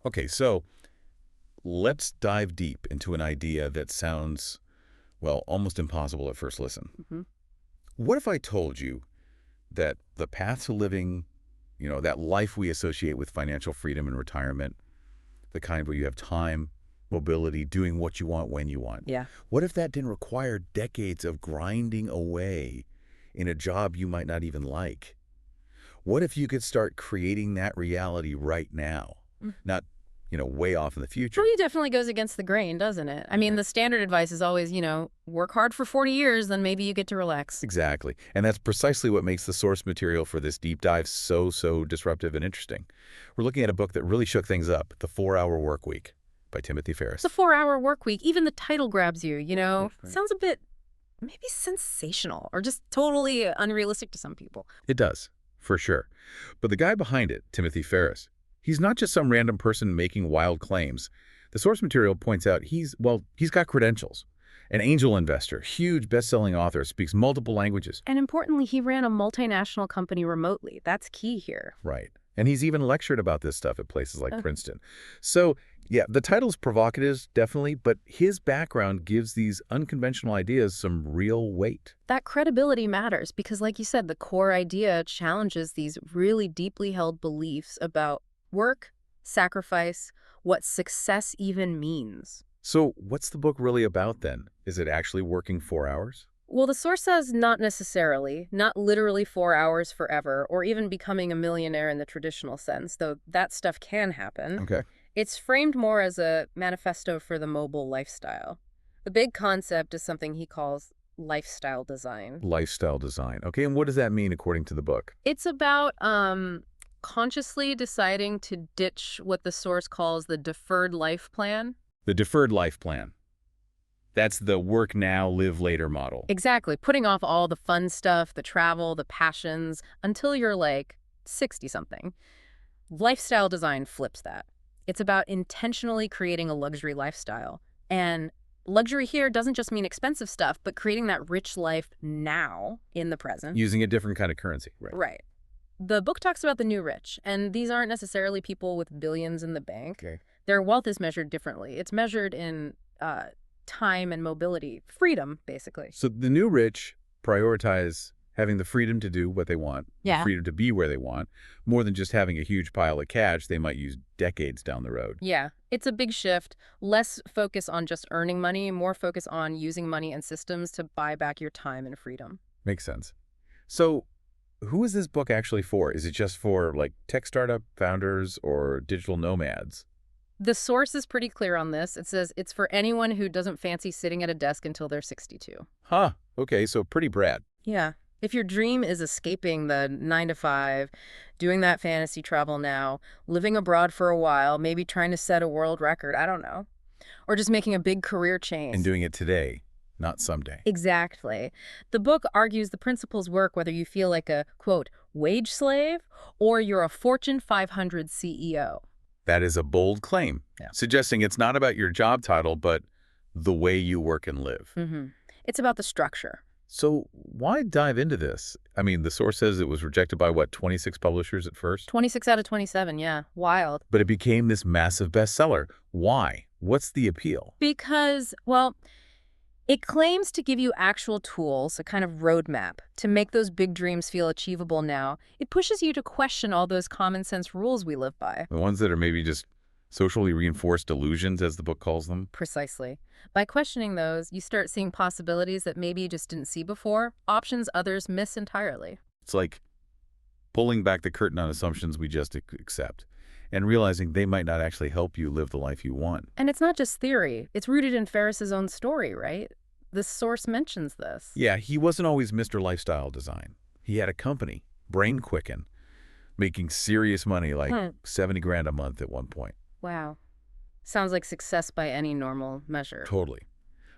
Okay, so let's dive deep into an idea that sounds, well, almost impossible at first listen. Hmm. What if I told you that the path to living, that life we associate with financial freedom and retirement, the kind where you have time, mobility, doing what you want when you want, Yeah. what if that didn't require decades of grinding away in a job you might not even like? What if you could start creating that reality right now? Not, way off in the Well, future. it definitely goes against the grain, doesn't it? I mean, Right. the standard advice is always, work hard for 40 years, then maybe you get to relax. Exactly. And that's precisely what makes the source material for this deep dive so disruptive and interesting. We're looking at a book that really shook things up, The 4-Hour Workweek by Timothy The Ferriss. 4-hour work week, even the title grabs you, Right. Sounds a bit maybe sensational or just totally unrealistic to some people. It does, for sure. But the guy behind it, Timothy Ferriss, he's not just some random person making wild claims. The source material points out he's got credentials. An angel investor, huge best-selling author, speaks multiple languages. And importantly, he ran a multinational company remotely. That's key here. Right. And he's even lectured about this stuff at places like Uh, Princeton. So, yeah, the title's provocative, definitely, but his background gives these unconventional ideas some real weight. that credibility matters because, like you said, the core idea challenges these really deeply held beliefs about work, sacrifice, what success even means. So, what's the book really about then? Is it actually working 4 hours? Well, the source says not necessarily, not literally 4 hours forever, or even becoming a millionaire in the traditional sense, though that stuff can happen. Okay. It's framed more as a manifesto for the mobile lifestyle. The big concept is something he calls lifestyle design. Lifestyle design. Okay, and what does that mean according to the book? It's about consciously deciding to ditch what the source calls the deferred life plan. The deferred life plan. That's the work now, live later model. Exactly, putting off all the fun stuff, the travel, the passions, until you're like 60-something. Lifestyle design flips that. It's about intentionally creating a luxury lifestyle. And luxury here doesn't just mean expensive stuff, but creating that rich life now in the present. Using a different kind of currency. Right. Right. The book talks about the new rich, and these aren't necessarily people with billions in the bank. Okay. Their wealth is measured differently. It's measured in time and mobility, freedom, basically. So the new rich prioritize having the freedom to do what they want, the Yeah. freedom to be where they want, more than just having a huge pile of cash they might use decades down the road. Yeah, it's a big shift. Less focus on just earning money, more focus on using money and systems to buy back your time and freedom. Makes sense. So who is this book actually for? Is it just for like tech startup founders or digital nomads? The source is pretty clear on this. It says it's for anyone who doesn't fancy sitting at a desk until they're 62. Huh. Okay, so pretty broad. Yeah. If your dream is escaping the 9 to 5, doing that fantasy travel now, living abroad for a while, maybe trying to set a world record, I don't know, or just making a big career change. And doing it today, not someday. Exactly. The book argues the principles work whether you feel like a, quote, wage slave or you're a Fortune 500 CEO. That is a bold claim, Yeah. suggesting it's not about your job title, but the way you work and live. It's about the structure. So why dive into this? I mean, the source says it was rejected by, 26 publishers at first? 26 out of 27, yeah. Wild. But it became this massive bestseller. Why? What's the appeal? Because, well, it claims to give you actual tools, a kind of roadmap, to make those big dreams feel achievable now. It pushes you to question all those common sense rules we live by. The ones that are maybe just socially reinforced delusions, as the book calls them? Precisely. By questioning those, you start seeing possibilities that maybe you just didn't see before, options others miss entirely. It's like pulling back the curtain on assumptions we just accept and realizing they might not actually help you live the life you want. And it's not just theory. It's rooted in Ferriss's own story, right? The source mentions this. Yeah, he wasn't always Mr. Lifestyle Design. He had a company, Brain Quicken, making serious money, like 70 grand a month at one point. Wow. Sounds like success by any normal measure. Totally.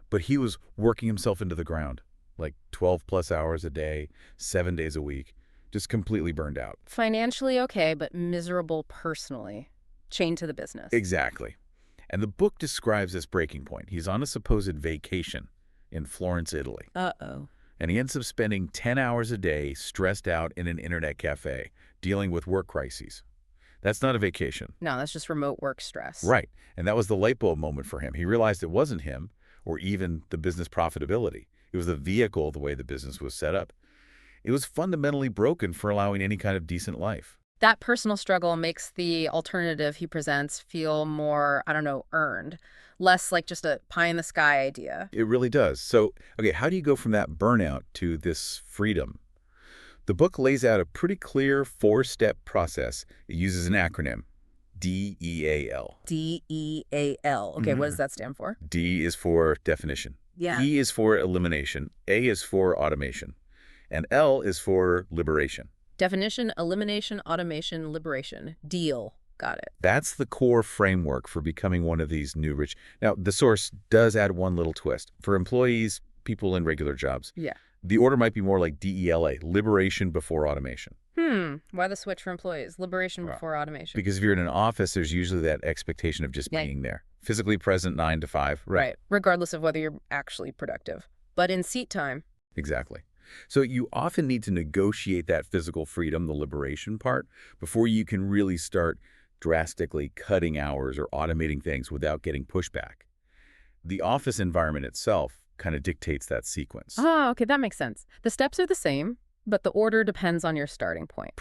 But he was working himself into the ground, like 12 plus hours a day, 7 days a week, just completely burned out. Financially okay, but miserable personally. Chained to the business. Exactly. And the book describes this breaking point. He's on a supposed vacation in Florence, Italy. Uh-oh. And he ends up spending 10 hours a day stressed out in an internet cafe, dealing with work crises. That's not a vacation. No, that's just remote work stress. Right. And that was the light bulb moment for him. He realized it wasn't him or even the business profitability. It was the vehicle, the way the business was set up. It was fundamentally broken for allowing any kind of decent life. That personal struggle makes the alternative he presents feel more, I don't know, earned. Less like just a pie-in-the-sky idea. It really does. So, okay, how do you go from that burnout to this freedom? The book lays out a pretty clear 4-step process. It uses an acronym, DEAL. DEAL. Okay, what does that stand for? D is for definition. Yeah. E is for elimination. A is for automation. And L is for liberation. Definition, elimination, automation, liberation. Deal. Got it. That's the core framework for becoming one of these new rich. Now, the source does add one little twist. For employees, people in regular jobs, Yeah. the order might be more like DELA, liberation before automation. Why the switch for employees? Liberation before automation. Because if you're in an office, there's usually that expectation of just being there. Physically present 9 to 5. Right. Regardless of whether you're actually productive. But in seat time. Exactly. So you often need to negotiate that physical freedom, the liberation part, before you can really start drastically cutting hours or automating things without getting pushback. The office environment itself kind of dictates that sequence. Oh, okay, that makes sense. The steps are the same, but the order depends on your starting point.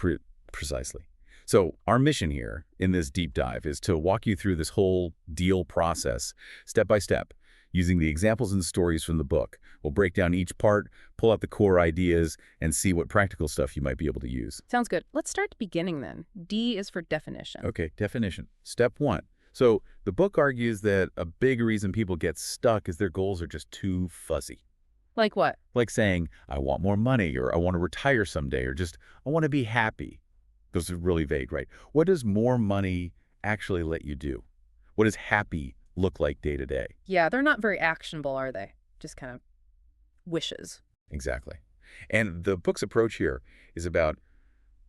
Precisely. So our mission here in this deep dive is to walk you through this whole deal process step by step, using the examples and stories from the book. We'll break down each part, pull out the core ideas, and see what practical stuff you might be able to use. Sounds good. Let's start at the beginning then. D is for definition. Okay, definition. Step 1. So the book argues that a big reason people get stuck is their goals are just too fuzzy. Like what? Like saying, I want more money, or I want to retire someday, or just, I want to be happy. Those are really vague, right? What does more money actually let you do? What does happy look like day to day? Yeah, they're not very actionable, are they? Just kind of wishes. Exactly. And the book's approach here is about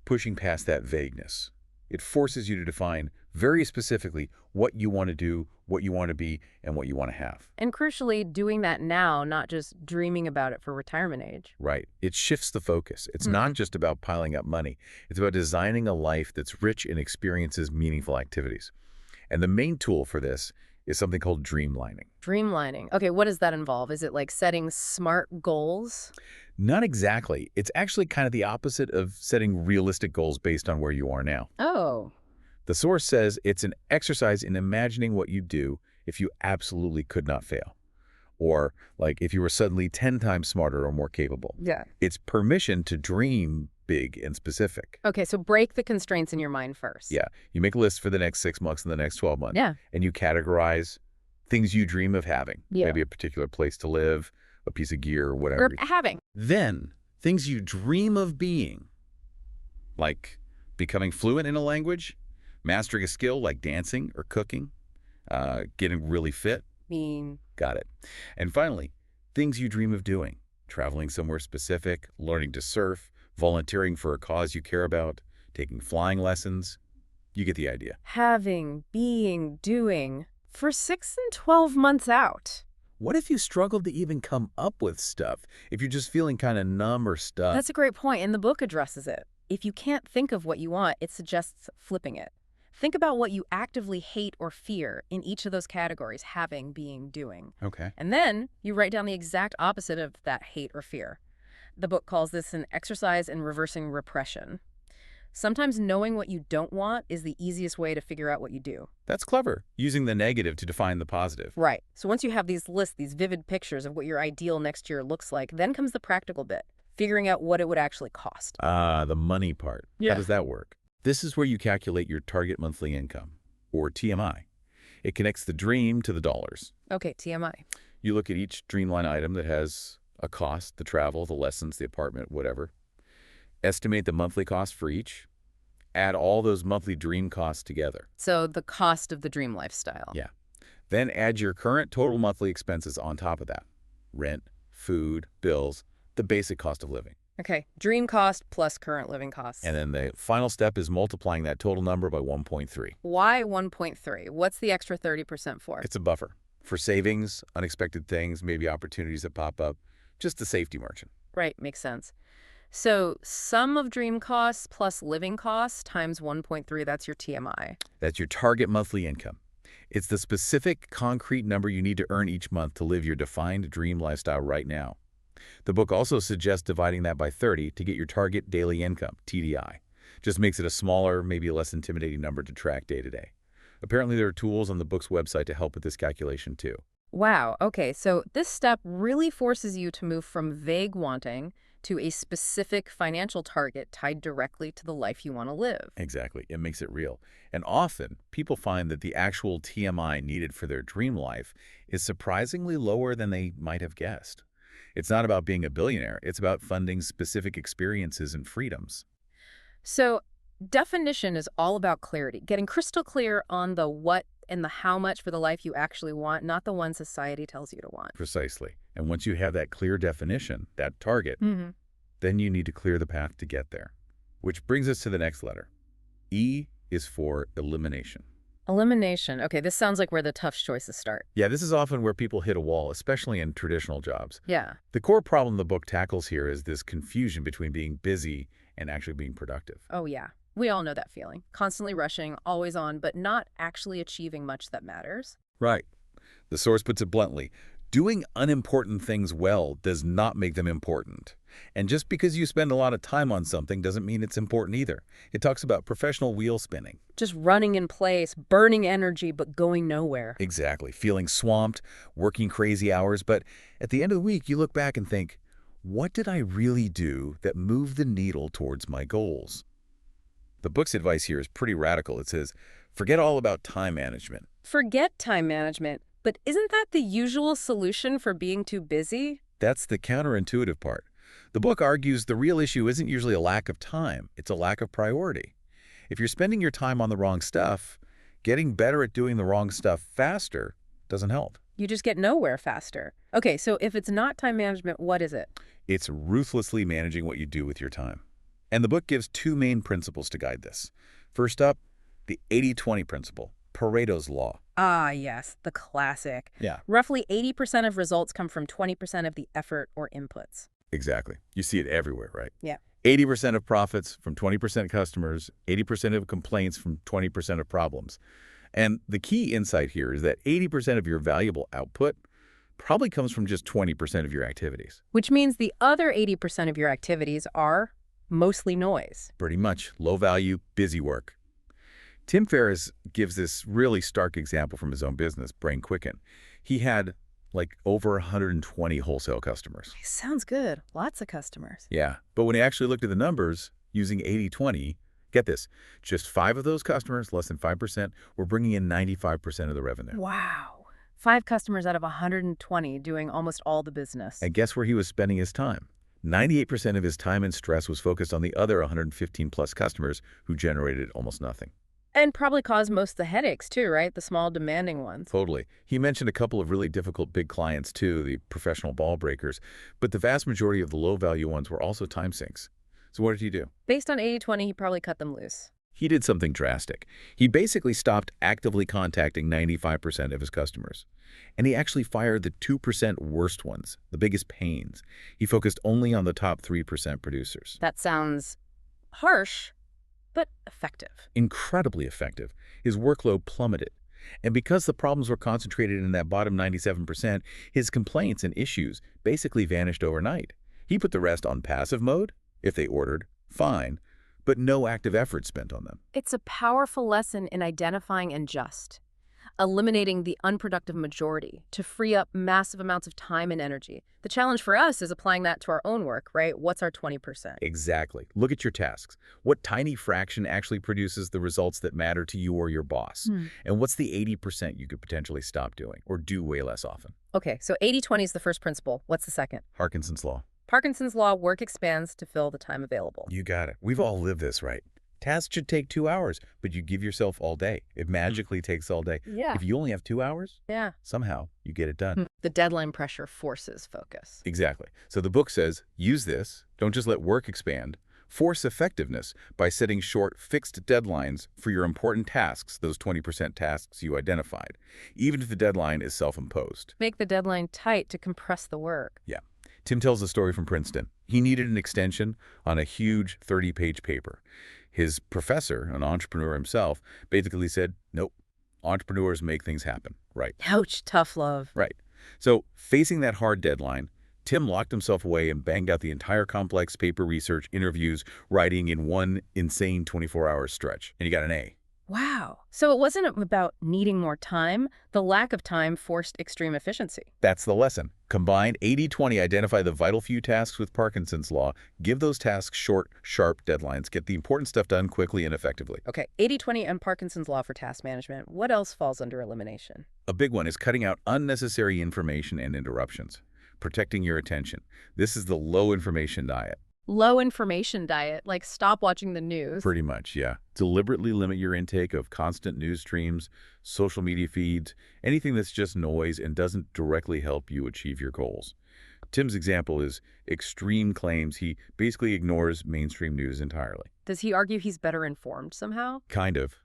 pushing past that vagueness. It forces you to define very specifically what you want to do, what you want to be, and what you want to have. And crucially, doing that now, not just dreaming about it for retirement age. Right. It shifts the focus. It's not just about piling up money. It's about designing a life that's rich in experiences, meaningful activities. And the main tool for this is something called dreamlining. Dreamlining. Okay, what does that involve? Is it like setting smart goals? Not exactly. It's actually kind of the opposite of setting realistic goals based on where you are now. Oh. The source says it's an exercise in imagining what you'd do if you absolutely could not fail. Or like if you were suddenly 10 times smarter or more capable. Yeah. It's permission to dream big and specific. Okay, so break the constraints in your mind first. Yeah. You make a list for the next 6 months and the next 12 months. Yeah. And you categorize things you dream of having. Yeah. Maybe a particular place to live, a piece of gear, or whatever. Or having. Then, things you dream of being, like becoming fluent in a language, mastering a skill like dancing or cooking, getting really fit. Got it. And finally, things you dream of doing, traveling somewhere specific, learning to surf, volunteering for a cause you care about, taking flying lessons. You get the idea. Having, being, doing, for 6 and 12 months out. What if you struggled to even come up with stuff? If you're just feeling kind of numb or stuck? That's a great point, and the book addresses it. If you can't think of what you want, it suggests flipping it. Think about what you actively hate or fear in each of those categories, having, being, doing. Okay. And then you write down the exact opposite of that hate or fear. The book calls this an exercise in reversing repression. Sometimes knowing what you don't want is the easiest way to figure out what you do. That's clever, using the negative to define the positive. Right. So once you have these lists, these vivid pictures of what your ideal next year looks like, then comes the practical bit, figuring out what it would actually cost. The money part. Yeah. How does that work? This is where you calculate your target monthly income, or TMI. It connects the dream to the dollars. Okay, TMI. You look at each dreamline item that has a cost, the travel, the lessons, the apartment, whatever. Estimate the monthly cost for each. Add all those monthly dream costs together. So the cost of the dream lifestyle. Yeah. Then add your current total monthly expenses on top of that. Rent, food, bills, the basic cost of living. Okay, dream cost plus current living costs. And then the final step is multiplying that total number by 1.3. Why 1.3? What's the extra 30% for? It's a buffer for savings, unexpected things, maybe opportunities that pop up, just the safety margin. Right, makes sense. So sum of dream costs plus living costs times 1.3, that's your TMI. That's your target monthly income. It's the specific, concrete number you need to earn each month to live your defined dream lifestyle right now. The book also suggests dividing that by 30 to get your target daily income, TDI. Just makes it a smaller, maybe less intimidating number to track day to day. Apparently, there are tools on the book's website to help with this calculation, too. Wow, okay, so this step really forces you to move from vague wanting to a specific financial target tied directly to the life you want to live. Exactly. It makes it real. And often, people find that the actual TMI needed for their dream life is surprisingly lower than they might have guessed. It's not about being a billionaire. It's about funding specific experiences and freedoms. So definition is all about clarity, getting crystal clear on the what and the how much for the life you actually want, not the one society tells you to want. Precisely. And once you have that clear definition, that target, then you need to clear the path to get there. Which brings us to the next letter. E is for elimination. Elimination. Okay, this sounds like where the tough choices start. Yeah, this is often where people hit a wall, especially in traditional jobs. Yeah. The core problem the book tackles here is this confusion between being busy and actually being productive. Oh, yeah. We all know that feeling. Constantly rushing, always on, but not actually achieving much that matters. Right. The source puts it bluntly. Doing unimportant things well does not make them important. And just because you spend a lot of time on something doesn't mean it's important either. It talks about professional wheel spinning. Just running in place, burning energy, but going nowhere. Exactly. Feeling swamped, working crazy hours. But at the end of the week, you look back and think, what did I really do that moved the needle towards my goals? The book's advice here is pretty radical. It says, forget all about time management. Forget time management. But isn't that the usual solution for being too busy? That's the counterintuitive part. The book argues the real issue isn't usually a lack of time, it's a lack of priority. If you're spending your time on the wrong stuff, getting better at doing the wrong stuff faster doesn't help. You just get nowhere faster. Okay, so if it's not time management, what is it? It's ruthlessly managing what you do with your time. And the book gives two main principles to guide this. First up, the 80-20 principle, Pareto's law. Ah, yes, the classic. Yeah. Roughly 80% of results come from 20% of the effort or inputs. Exactly. You see it everywhere, right? Yeah. 80% of profits from 20% customers, 80% of complaints from 20% of problems. And the key insight here is that 80% of your valuable output probably comes from just 20% of your activities. Which means the other 80% of your activities are mostly noise. Pretty much low value, busy work. Tim Ferriss gives this really stark example from his own business, Brain Quicken. He had like over 120 wholesale customers. Sounds good. Lots of customers. Yeah, but when he actually looked at the numbers using 80-20, get this, just 5 of those customers, less than 5%, were bringing in 95% of the revenue. Wow. 5 customers out of 120 doing almost all the business. And guess where he was spending his time? 98% of his time and stress was focused on the other 115 plus customers who generated almost nothing. And probably caused most of the headaches too, right? The small demanding ones. Totally. He mentioned a couple of really difficult big clients too, the professional ball breakers, but the vast majority of the low-value ones were also time sinks. So what did he do? Based on 80-20, he probably cut them loose. He did something drastic. He basically stopped actively contacting 95% of his customers. And he actually fired the 2% worst ones, the biggest pains. He focused only on the top 3% producers. That sounds harsh, but effective. Incredibly effective. His workload plummeted. And because the problems were concentrated in that bottom 97%, his complaints and issues basically vanished overnight. He put the rest on passive mode. If they ordered, fine, but no active effort spent on them. It's a powerful lesson in identifying and eliminating the unproductive majority to free up massive amounts of time and energy. The challenge for us is applying that to our own work, right? What's our 20%? Exactly. Look at your tasks. What tiny fraction actually produces the results that matter to you or your boss? And what's the 80% you could potentially stop doing or do way less often? Okay, so 80-20 is the first principle. What's the second? Parkinson's Law. Parkinson's Law, work expands to fill the time available. You got it. We've all lived this, right? Tasks should take 2 hours, but you give yourself all day. It magically takes all day. Yeah. If you only have 2 hours, Yeah. somehow you get it done. The deadline pressure forces focus. Exactly. So the book says, use this. Don't just let work expand. Force effectiveness by setting short, fixed deadlines for your important tasks, those 20% tasks you identified, even if the deadline is self-imposed. Make the deadline tight to compress the work. Yeah. Tim tells a story from Princeton. He needed an extension on a huge 30-page paper. His professor, an entrepreneur himself, basically said, nope, entrepreneurs make things happen. Right. Ouch, tough love. Right. So facing that hard deadline, Tim locked himself away and banged out the entire complex paper research, interviews, writing in one insane 24-hour stretch. And he got an A. Wow. So it wasn't about needing more time. The lack of time forced extreme efficiency. That's the lesson. Combine 80-20, identify the vital few tasks with Parkinson's law, give those tasks short, sharp deadlines, get the important stuff done quickly and effectively. Okay, 80-20 and Parkinson's law for task management. What else falls under elimination? A big one is cutting out unnecessary information and interruptions, protecting your attention. This is the low information diet. Low information diet, like stop watching the news. Pretty much, yeah. Deliberately limit your intake of constant news streams, social media feeds, anything that's just noise and doesn't directly help you achieve your goals. Tim's example is extreme claims. He basically ignores mainstream news entirely. Does he argue he's better informed somehow? Kind of.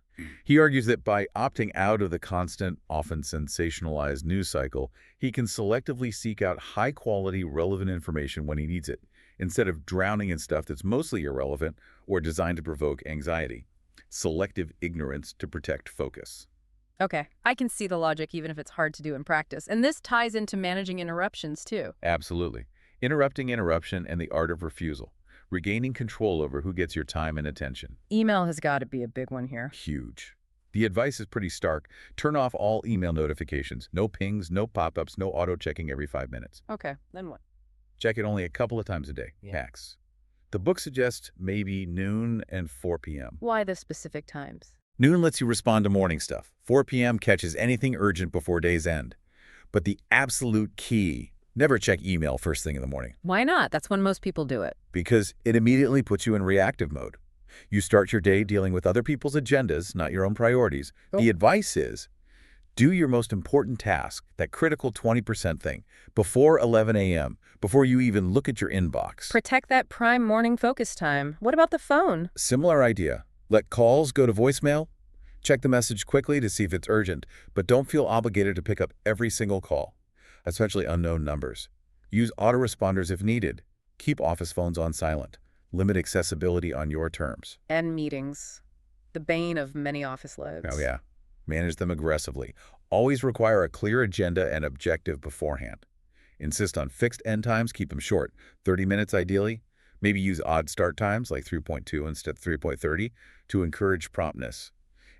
He argues that by opting out of the constant, often sensationalized news cycle, he can selectively seek out high-quality, relevant information when he needs it, instead of drowning in stuff that's mostly irrelevant or designed to provoke anxiety. Selective ignorance to protect focus. Okay, I can see the logic even if it's hard to do in practice. And this ties into managing interruptions too. Absolutely. Interrupting interruption and the art of refusal. Regaining control over who gets your time and attention. Email has got to be a big one here. Huge. The advice is pretty stark. Turn off all email notifications. No pings, no pop-ups, no auto-checking every 5 minutes. Okay, then what? Check it only a couple of times a day. Max. The book suggests maybe noon and 4 p.m. Why the specific times? Noon lets you respond to morning stuff. 4 p.m. catches anything urgent before day's end. But the absolute key, never check email first thing in the morning. Why not? That's when most people do it. Because it immediately puts you in reactive mode. You start your day dealing with other people's agendas, not your own priorities. Oh. The advice is, do your most important task, that critical 20% thing, before 11 a.m., before you even look at your inbox. Protect that prime morning focus time. What about the phone? Similar idea. Let calls go to voicemail. Check the message quickly to see if it's urgent, but don't feel obligated to pick up every single call, especially unknown numbers. Use autoresponders if needed. Keep office phones on silent. Limit accessibility on your terms. And meetings. The bane of many office lives. Oh, yeah. Manage them aggressively. Always require a clear agenda and objective beforehand. Insist on fixed end times. Keep them short. 30 minutes ideally. Maybe use odd start times like 3.2 instead of 3.30 to encourage promptness.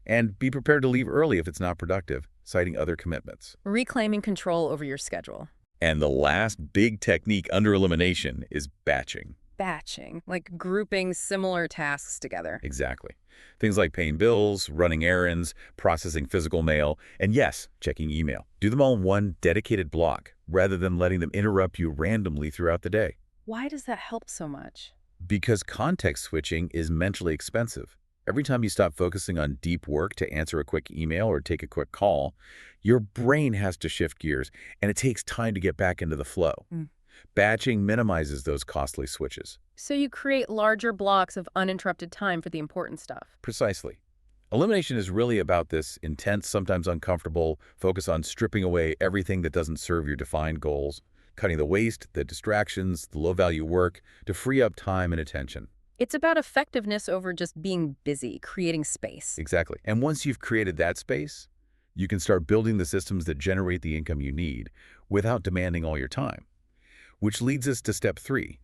And be prepared to leave early if it's not productive, citing other commitments. Reclaiming control over your schedule. And the last big technique under elimination is batching. Batching, like grouping similar tasks together. Exactly. Things like paying bills, running errands, processing physical mail, and yes, checking email. Do them all in one dedicated block, rather than letting them interrupt you randomly throughout the day. Why does that help so much? Because context switching is mentally expensive. Every time you stop focusing on deep work to answer a quick email or take a quick call, your brain has to shift gears, and it takes time to get back into the flow. Batching minimizes those costly switches. So you create larger blocks of uninterrupted time for the important stuff. Precisely. Elimination is really about this intense, sometimes uncomfortable focus on stripping away everything that doesn't serve your defined goals, cutting the waste, the distractions, the low-value work to free up time and attention. It's about effectiveness over just being busy, creating space. Exactly. And once you've created that space, you can start building the systems that generate the income you need without demanding all your time. Which leads us to step 3.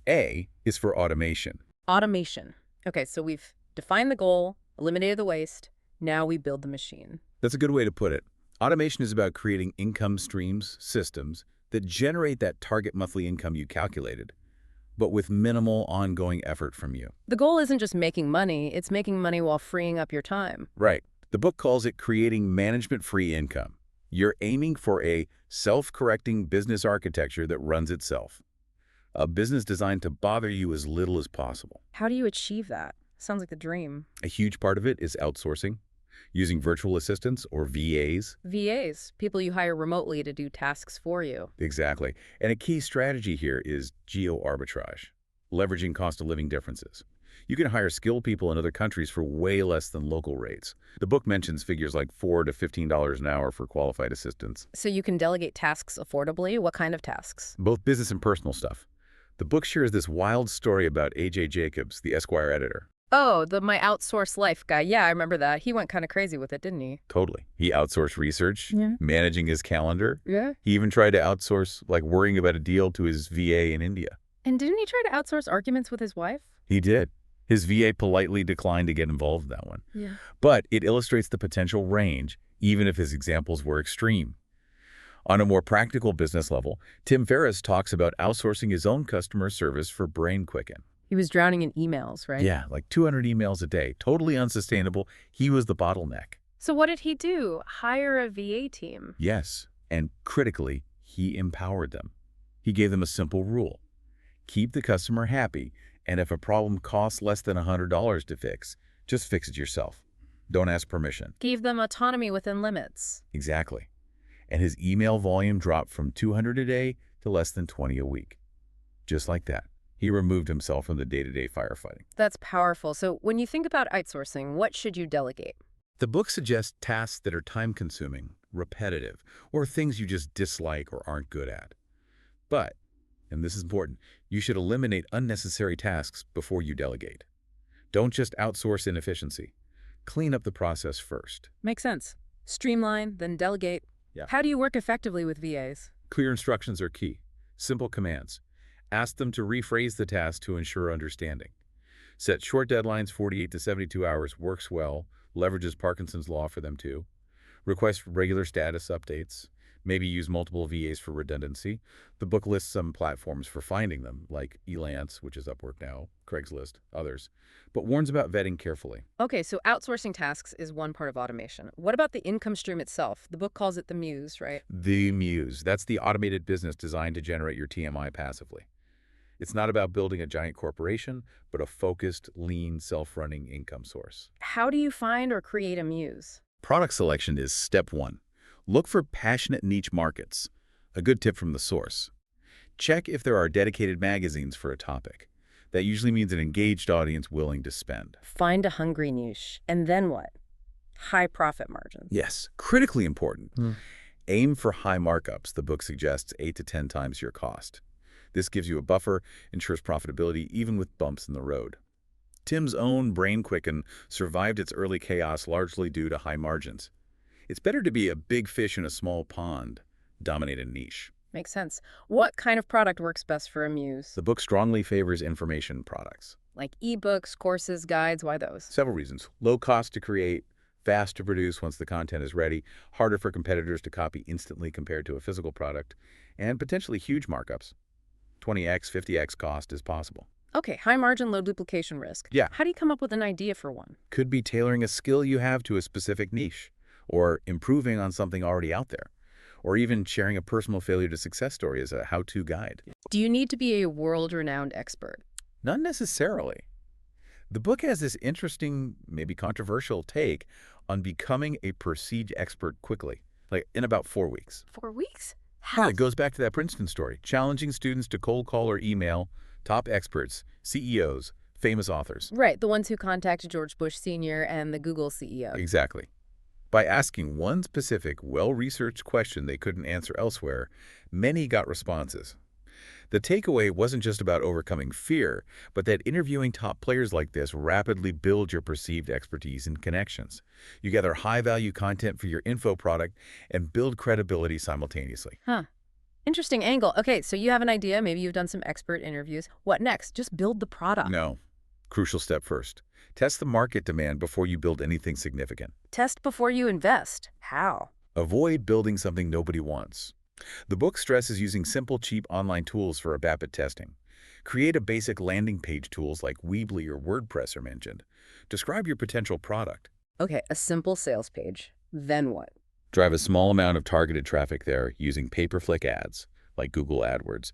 A is for automation. Automation. Okay, so we've defined the goal, eliminated the waste. Now we build the machine. That's a good way to put it. Automation is about creating income streams, systems, that generate that target monthly income you calculated, but with minimal ongoing effort from you. The goal isn't just making money, it's making money while freeing up your time. Right. The book calls it creating management-free income. You're aiming for a self-correcting business architecture that runs itself. A business designed to bother you as little as possible. How do you achieve that? Sounds like the dream. A huge part of it is outsourcing, using virtual assistants or VAs. VAs, people you hire remotely to do tasks for you. Exactly. And a key strategy here is geo-arbitrage, leveraging cost of living differences. You can hire skilled people in other countries for way less than local rates. The book mentions figures like $4 to $15 an hour for qualified assistants. So you can delegate tasks affordably? What kind of tasks? Both business and personal stuff. The book shares this wild story about A.J. Jacobs, the Esquire editor. Oh, the My Outsource Life guy. Yeah, I remember that. He went kind of crazy with it, didn't he? Totally. He outsourced research, Yeah. managing his calendar. Yeah. He even tried to outsource, like, worrying about a deal to his VA in India. And didn't he try to outsource arguments with his wife? He did. His VA politely declined to get involved in that one. Yeah. But it illustrates the potential range, even if his examples were extreme. On a more practical business level, Tim Ferriss talks about outsourcing his own customer service for brain quicken. He was drowning in emails, right? Yeah, like 200 emails a day, totally unsustainable. He was the bottleneck. So what did he do? Hire a VA team? Yes, and critically, he empowered them. He gave them a simple rule. Keep the customer happy, and if a problem costs less than $100 to fix, just fix it yourself. Don't ask permission. Gave them autonomy within limits. Exactly. And his email volume dropped from 200 a day to less than 20 a week. Just like that. He removed himself from the day-to-day firefighting. That's powerful. So when you think about outsourcing, what should you delegate? The book suggests tasks that are time-consuming, repetitive, or things you just dislike or aren't good at. But, and this is important, you should eliminate unnecessary tasks before you delegate. Don't just outsource inefficiency. Clean up the process first. Makes sense. Streamline, then delegate. Yeah. How do you work effectively with VAs? Clear instructions are key. Simple commands. Ask them to rephrase the task to ensure understanding. Set short deadlines, 48 to 72 hours, works well, leverages Parkinson's law for them too. Request regular status updates. Maybe use multiple VAs for redundancy. The book lists some platforms for finding them, like Elance, which is Upwork now, Craigslist, others, but warns about vetting carefully. Okay, so outsourcing tasks is one part of automation. What about the income stream itself? The book calls it the muse, right? The Muse. That's the automated business designed to generate your TMI passively. It's not about building a giant corporation, but a focused, lean, self-running income source. How do you find or create a muse? Product selection is step one. Look for passionate niche markets. A good tip from the source. Check if there are dedicated magazines for a topic. That usually means an engaged audience willing to spend. Find a hungry niche. And then what? High profit margins. Yes, critically important. Aim for high markups. The book suggests 8 to 10 times your cost. This gives you a buffer, ensures profitability even with bumps in the road. Tim's own Brain Quicken survived its early chaos largely due to high margins. It's better to be a big fish in a small pond, dominate a niche. Makes sense. What kind of product works best for a muse? The book strongly favors information products. Like ebooks, courses, guides, why those? Several reasons. Low cost to create, fast to produce once the content is ready, harder for competitors to copy instantly compared to a physical product, and potentially huge markups. 20x, 50x cost is possible. Okay, high margin, low duplication risk. Yeah. How do you come up with an idea for one? Could be tailoring a skill you have to a specific niche, or improving on something already out there, or even sharing a personal failure to success story as a how-to guide. Do you need to be a world-renowned expert? Not necessarily. The book has this interesting, maybe controversial take on becoming a perceived expert quickly, like in about 4 weeks. 4 weeks? Yeah, it goes back to that Princeton story, challenging students to cold call or email top experts, CEOs, famous authors. Right, the ones who contacted George Bush Sr. and the Google CEO. Exactly. By asking one specific, well-researched question they couldn't answer elsewhere, many got responses. The takeaway wasn't just about overcoming fear, but that interviewing top players like this rapidly builds your perceived expertise and connections. You gather high-value content for your info product and build credibility simultaneously. Huh. Interesting angle. Okay, so you have an idea. Maybe you've done some expert interviews. What next? Just build the product. No. Crucial step first. Test the market demand before you build anything significant. Test before you invest. How? Avoid building something nobody wants. The book stresses using simple, cheap online tools for rapid testing. Create a basic landing page tools like Weebly or WordPress are mentioned. Describe your potential product. Okay, a simple sales page. Then what? Drive a small amount of targeted traffic there using pay-per-click ads, like Google AdWords.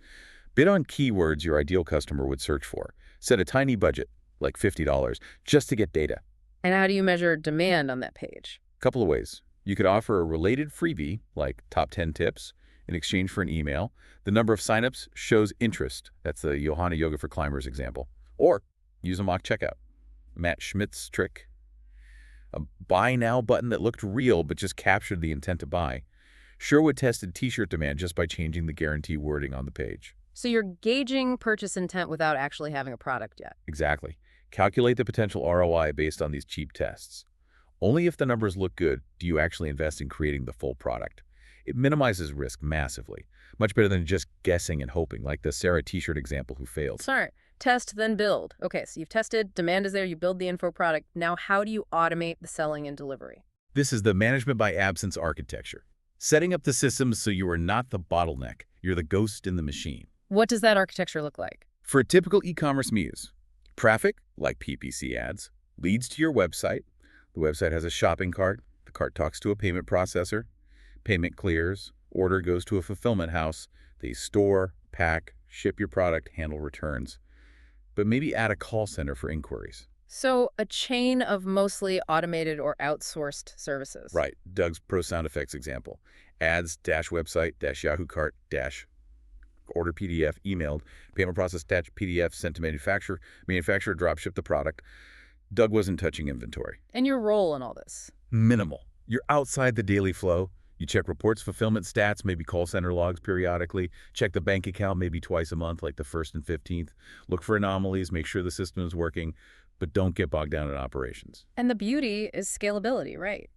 Bid on keywords your ideal customer would search for. Set a tiny budget, like $50, just to get data. And how do you measure demand on that page? Couple of ways. You could offer a related freebie, like top 10 tips, in exchange for an email. The number of signups shows interest. That's the Johanna Yoga for Climbers example. Or use a mock checkout. Matt Schmidt's trick. A buy now button that looked real but just captured the intent to buy. Sherwood tested t-shirt demand just by changing the guarantee wording on the page. So you're gauging purchase intent without actually having a product yet. Exactly. Calculate the potential ROI based on these cheap tests. Only if the numbers look good do you actually invest in creating the full product. It minimizes risk massively. Much better than just guessing and hoping, like the Sarah t-shirt example who failed. Smart. Test, then build. Okay, so you've tested, demand is there, you build the info product. Now how do you automate the selling and delivery? This is the management by absence architecture. Setting up the systems so you are not the bottleneck. You're the ghost in the machine. What does that architecture look like? For a typical e-commerce muse, traffic, like PPC ads, leads to your website. The website has a shopping cart. The cart talks to a payment processor. Payment clears. Order goes to a fulfillment house. They store, pack, ship your product, handle returns. But maybe add a call center for inquiries. So a chain of mostly automated or outsourced services. Right. Doug's pro sound effects example. Ads, website, Yahoo cart, order PDF, emailed, payment process, PDF, sent to manufacturer, manufacturer drop ship the product. Doug wasn't touching inventory. And your role in all this? Minimal. You're outside the daily flow. You check reports, fulfillment stats, maybe call center logs periodically. Check the bank account maybe twice a month, like the 1st and 15th. Look for anomalies, make sure the system is working, but don't get bogged down in operations. And the beauty is scalability, right?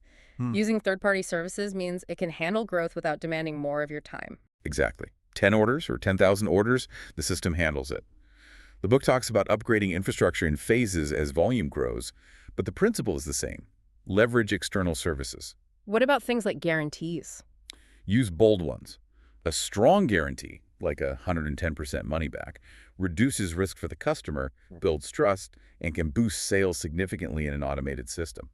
Using third-party services means it can handle growth without demanding more of your time. Exactly. 10 orders or 10,000 orders, the system handles it. The book talks about upgrading infrastructure in phases as volume grows, but the principle is the same. Leverage external services. What about things like guarantees? Use bold ones. A strong guarantee, like 110% money back, reduces risk for the customer, builds trust, and can boost sales significantly in an automated system.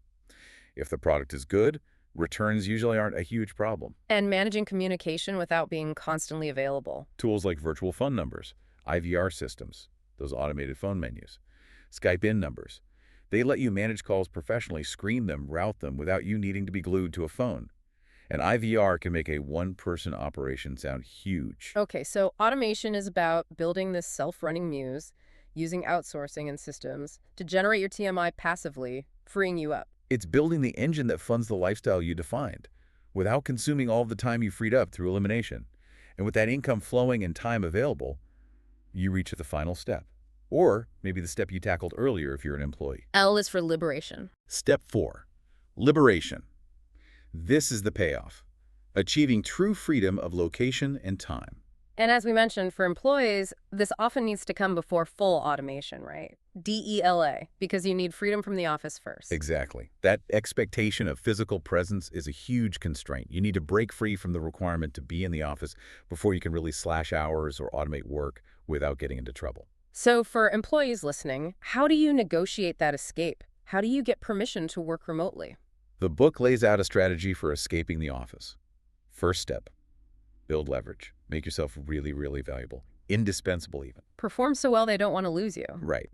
If the product is good, returns usually aren't a huge problem. And managing communication without being constantly available. Tools like virtual phone numbers, IVR systems, those automated phone menus, Skype in numbers. They let you manage calls professionally, screen them, route them without you needing to be glued to a phone. And IVR can make a one-person operation sound huge. Okay, so automation is about building this self-running muse, using outsourcing and systems to generate your TMI passively, freeing you up. It's building the engine that funds the lifestyle you defined, without consuming all of the time you freed up through elimination. And with that income flowing and time available, you reach the final step. Or maybe the step you tackled earlier if you're an employee. L is for liberation. Step 4. Liberation. This is the payoff. Achieving true freedom of location and time. And as we mentioned, for employees, this often needs to come before full automation, right? DELA, because you need freedom from the office first. Exactly. That expectation of physical presence is a huge constraint. You need to break free from the requirement to be in the office before you can really slash hours or automate work without getting into trouble. So for employees listening, how do you negotiate that escape? How do you get permission to work remotely? The book lays out a strategy for escaping the office. First step, build leverage. Make yourself really, really valuable. Indispensable even. Perform so well they don't want to lose you. Right.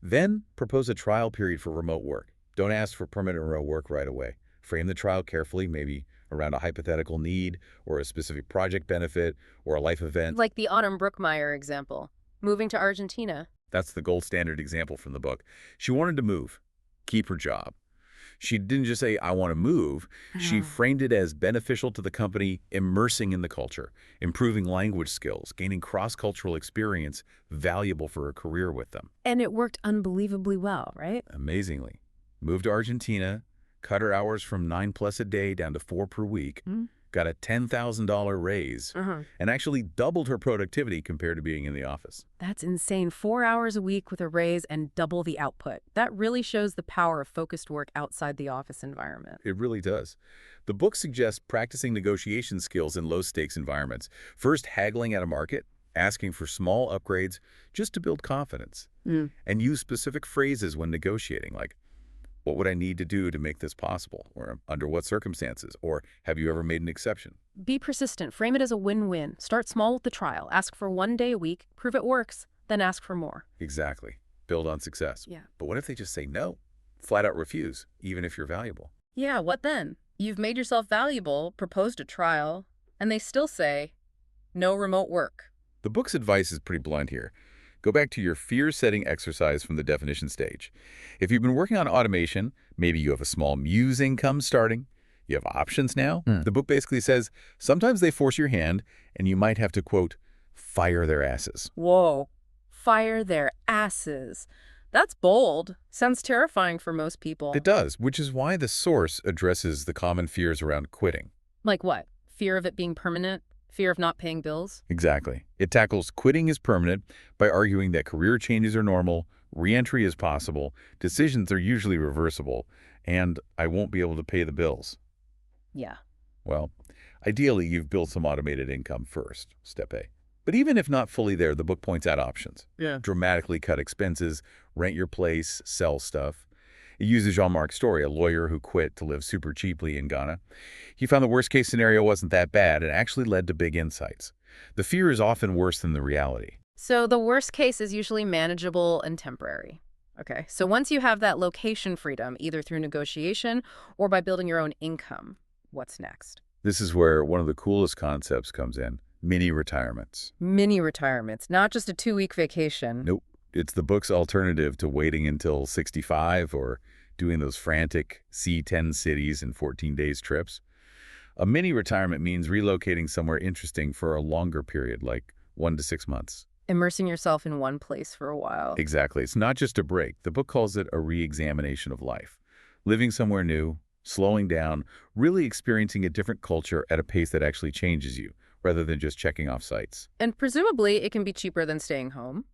Then propose a trial period for remote work. Don't ask for permanent remote work right away. Frame the trial carefully, maybe around a hypothetical need or a specific project benefit or a life event. Like the Autumn Brookmeyer example. Moving to Argentina. That's the gold standard example from the book. She wanted to move, keep her job. She didn't just say, I want to move. She framed it as beneficial to the company, immersing in the culture, improving language skills, gaining cross-cultural experience, valuable for a career with them. And it worked unbelievably well, right? Amazingly. Moved to Argentina, cut her hours from 9+ a day down to 4 per week, got a $10,000 raise, and actually doubled her productivity compared to being in the office. That's insane. 4 hours a week with a raise and double the output. That really shows the power of focused work outside the office environment. It really does. The book suggests practicing negotiation skills in low-stakes environments. First, haggling at a market, asking for small upgrades just to build confidence. And use specific phrases when negotiating, like, what would I need to do to make this possible? Or under what circumstances? Or have you ever made an exception? Be persistent. Frame it as a win-win. Start small with the trial. Ask for 1 day a week. Prove it works. Then ask for more. Exactly. Build on success. Yeah. But what if they just say no? Flat out refuse, even if you're valuable. Yeah, what then? You've made yourself valuable, proposed a trial, and they still say, no remote work. The book's advice is pretty blunt here. Go back to your fear-setting exercise from the definition stage. If you've been working on automation, maybe you have a small muse income starting, you have options now. The book basically says sometimes they force your hand and you might have to, quote, fire their asses. Whoa. Fire their asses. That's bold. Sounds terrifying for most people. It does, which is why the source addresses the common fears around quitting. Like what? Fear of it being permanent? Fear of not paying bills? Exactly. It tackles quitting is permanent by arguing that career changes are normal, re-entry is possible, decisions are usually reversible, and I won't be able to pay the bills. Yeah. Well, ideally, you've built some automated income first, step A. But even if not fully there, the book points out options. Yeah. Dramatically cut expenses, rent your place, sell stuff. It uses Jean-Marc's story, a lawyer who quit to live super cheaply in Ghana. He found the worst-case scenario wasn't that bad and actually led to big insights. The fear is often worse than the reality. So the worst case is usually manageable and temporary. Okay, so once you have that location freedom, either through negotiation or by building your own income, what's next? This is where one of the coolest concepts comes in, mini retirements. Mini retirements, not just a 2-week vacation. Nope. It's the book's alternative to waiting until 65 or doing those frantic see 10 cities in 14 days trips. A mini retirement means relocating somewhere interesting for a longer period, like 1 to 6 months. Immersing yourself in one place for a while. Exactly. It's not just a break. The book calls it a re-examination of life. Living somewhere new, slowing down, really experiencing a different culture at a pace that actually changes you, rather than just checking off sites. And presumably, it can be cheaper than staying home.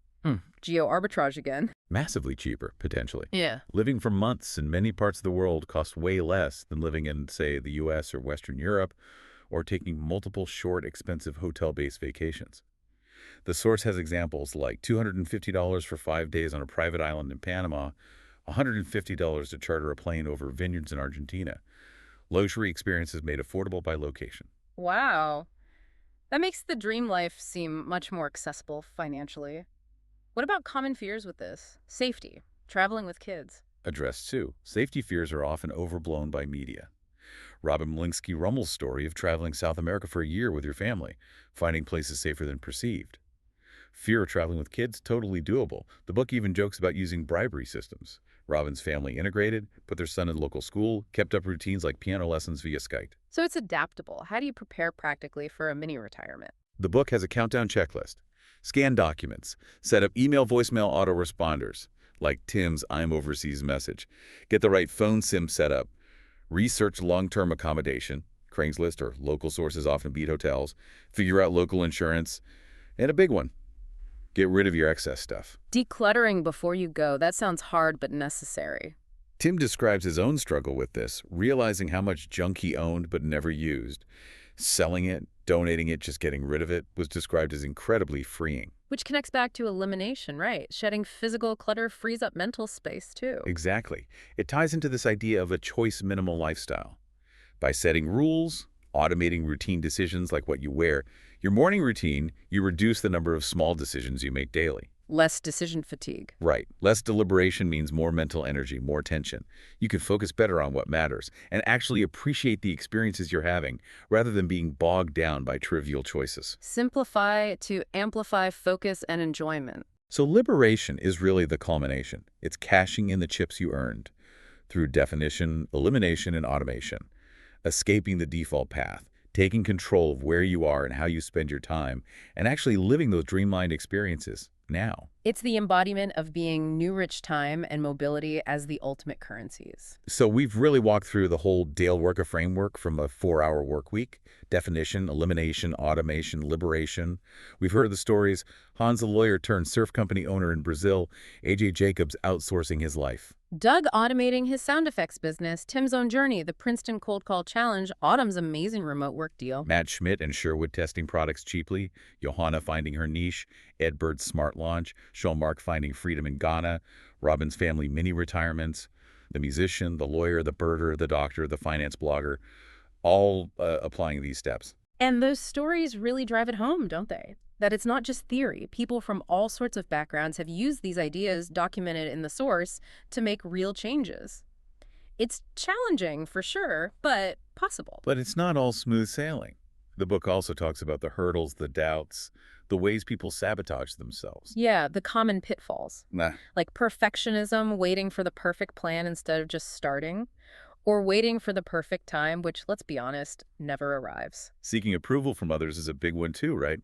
Geo-arbitrage again. Massively cheaper, potentially. Yeah. Living for months in many parts of the world costs way less than living in, say, the US or Western Europe, or taking multiple short, expensive hotel-based vacations. The source has examples like $250 for 5 days on a private island in Panama, $150 to charter a plane over vineyards in Argentina. Luxury experiences made affordable by location. Wow. That makes the dream life seem much more accessible financially. What about common fears with this? Safety, traveling with kids. Addressed too. Safety fears are often overblown by media. Robin Malinsky-Rummel's story of traveling South America for a year with your family, finding places safer than perceived. Fear of traveling with kids, totally doable. The book even jokes about using bribery systems. Robin's family integrated, put their son in local school, kept up routines like piano lessons via Skype. So it's adaptable. How do you prepare practically for a mini retirement? The book has a countdown checklist. Scan documents. Set up email voicemail autoresponders, like Tim's I'm overseas message. Get the right phone SIM set up. Research long-term accommodation. Craigslist or local sources often beat hotels. Figure out local insurance. And a big one. Get rid of your excess stuff. Decluttering before you go. That sounds hard but necessary. Tim describes his own struggle with this, realizing how much junk he owned but never used. Selling it, donating it, just getting rid of it was described as incredibly freeing. Which connects back to elimination, right? Shedding physical clutter frees up mental space, too. Exactly. It ties into this idea of a choice minimal lifestyle. By setting rules, automating routine decisions like what you wear, your morning routine, you reduce the number of small decisions you make daily. Less decision fatigue. Right. Less deliberation means more mental energy, more tension. You can focus better on what matters and actually appreciate the experiences you're having rather than being bogged down by trivial choices. Simplify to amplify focus and enjoyment. So liberation is really the culmination. It's cashing in the chips you earned through definition, elimination, and automation. Escaping the default path, taking control of where you are and how you spend your time, and actually living those dreamlined experiences now. It's the embodiment of being new rich time and mobility as the ultimate currencies. So we've really walked through the whole Dale Worka framework from a 4-hour work week, definition, elimination, automation, liberation. We've heard the stories, Hans the lawyer turned surf company owner in Brazil, AJ Jacobs outsourcing his life. Doug automating his sound effects business, Tim's own journey, the Princeton Cold Call Challenge, Autumn's amazing remote work deal. Matt Schmidt and Sherwood testing products cheaply, Johanna finding her niche, Ed Bird's smart launch, Jean-Marc finding freedom in Ghana, Robin's family mini retirements, the musician, the lawyer, the birder, the doctor, the finance blogger, all applying these steps. And those stories really drive it home, don't they? That it's not just theory. People from all sorts of backgrounds have used these ideas documented in the source to make real changes. It's challenging, for sure, but possible. But it's not all smooth sailing. The book also talks about the hurdles, the doubts, the ways people sabotage themselves. Yeah, the common pitfalls. Nah. Like perfectionism, waiting for the perfect plan instead of just starting, or waiting for the perfect time, which, let's be honest, never arrives. Seeking approval from others is a big one too, right?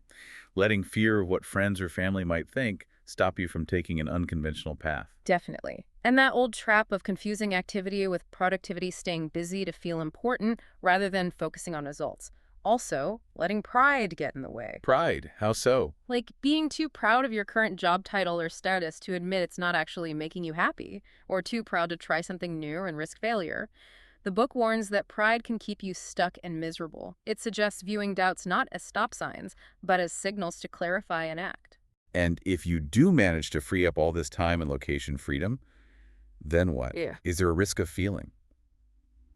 Letting fear of what friends or family might think stop you from taking an unconventional path. Definitely. And that old trap of confusing activity with productivity, staying busy to feel important rather than focusing on results. Also, letting pride get in the way. Pride, how so? Like being too proud of your current job title or status to admit it's not actually making you happy, or too proud to try something new and risk failure. The book warns that pride can keep you stuck and miserable. It suggests viewing doubts not as stop signs, but as signals to clarify and act. And if you do manage to free up all this time and location freedom, then what? Yeah. Is there a risk of feeling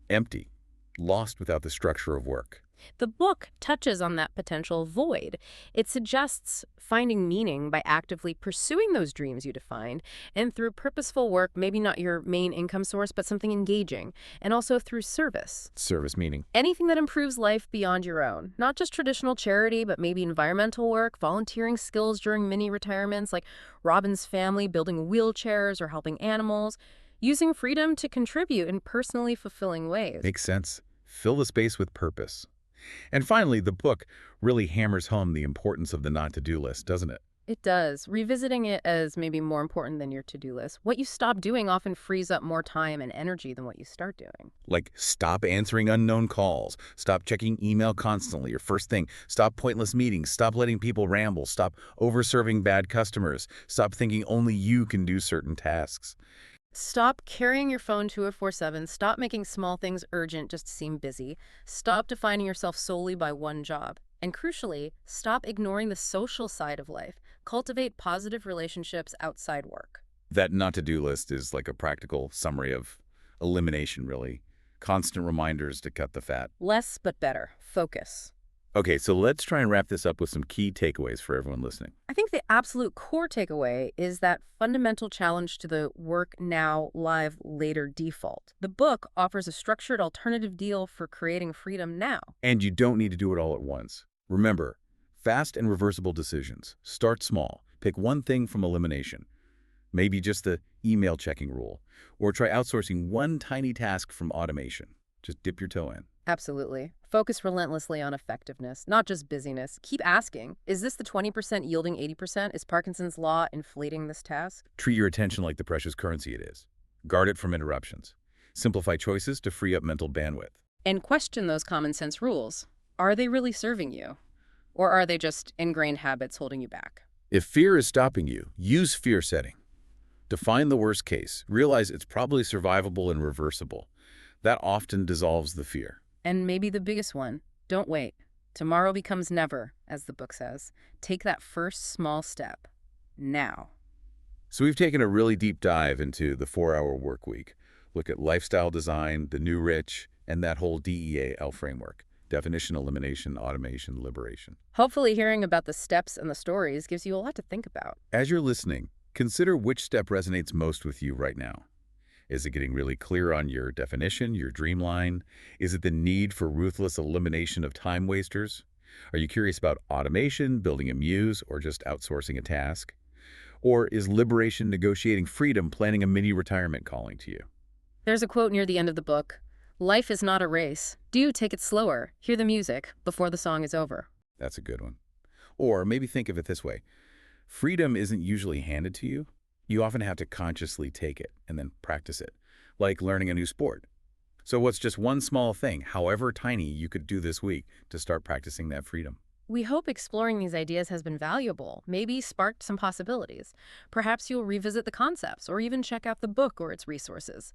empty, lost without the structure of work? The book touches on that potential void. It suggests finding meaning by actively pursuing those dreams you defined, and through purposeful work, maybe not your main income source, but something engaging, and also through service. Service meaning. Anything that improves life beyond your own. Not just traditional charity, but maybe environmental work, volunteering skills during mini retirements, like Robin's family building wheelchairs or helping animals, using freedom to contribute in personally fulfilling ways. Makes sense. Fill the space with purpose. And finally, the book really hammers home the importance of the not-to-do list, doesn't it? It does. Revisiting it as maybe more important than your to-do list. What you stop doing often frees up more time and energy than what you start doing. Like, stop answering unknown calls, stop checking email constantly, or first thing, stop pointless meetings, stop letting people ramble, stop over-serving bad customers, stop thinking only you can do certain tasks. Stop carrying your phone 24/7. Stop making small things urgent just to seem busy. Stop defining yourself solely by one job. And crucially, stop ignoring the social side of life. Cultivate positive relationships outside work. That not-to-do list is like a practical summary of elimination, really. Constant reminders to cut the fat. Less but better. Focus. Okay, so let's try and wrap this up with some key takeaways for everyone listening. I think the absolute core takeaway is that fundamental challenge to the work now, live later default. The book offers a structured alternative deal for creating freedom now. And you don't need to do it all at once. Remember, fast and reversible decisions. Start small. Pick one thing from elimination. Maybe just the email checking rule. Or try outsourcing one tiny task from automation. Just dip your toe in. Absolutely. Focus relentlessly on effectiveness, not just busyness. Keep asking, is this the 20% yielding 80%? Is Parkinson's law inflating this task? Treat your attention like the precious currency it is. Guard it from interruptions. Simplify choices to free up mental bandwidth. And question those common sense rules. Are they really serving you? Or are they just ingrained habits holding you back? If fear is stopping you, use fear setting. Define the worst case. Realize it's probably survivable and reversible. That often dissolves the fear. And maybe the biggest one, don't wait. Tomorrow becomes never, as the book says. Take that first small step. Now. So we've taken a really deep dive into the 4-hour work week. Look at lifestyle design, the new rich, and that whole DEAL framework. Definition, elimination, automation, liberation. Hopefully hearing about the steps and the stories gives you a lot to think about. As you're listening, consider which step resonates most with you right now. Is it getting really clear on your definition, your dreamline? Is it the need for ruthless elimination of time wasters? Are you curious about automation, building a muse, or just outsourcing a task? Or is liberation, negotiating freedom, planning a mini retirement calling to you? There's a quote near the end of the book. Life is not a race. Do take it slower. Hear the music before the song is over. That's a good one. Or maybe think of it this way. Freedom isn't usually handed to you. You often have to consciously take it and then practice it, like learning a new sport. So what's just one small thing, however tiny, you could do this week to start practicing that freedom? We hope exploring these ideas has been valuable, maybe sparked some possibilities. Perhaps you'll revisit the concepts or even check out the book or its resources.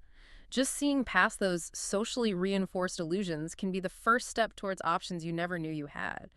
Just seeing past those socially reinforced illusions can be the first step towards options you never knew you had.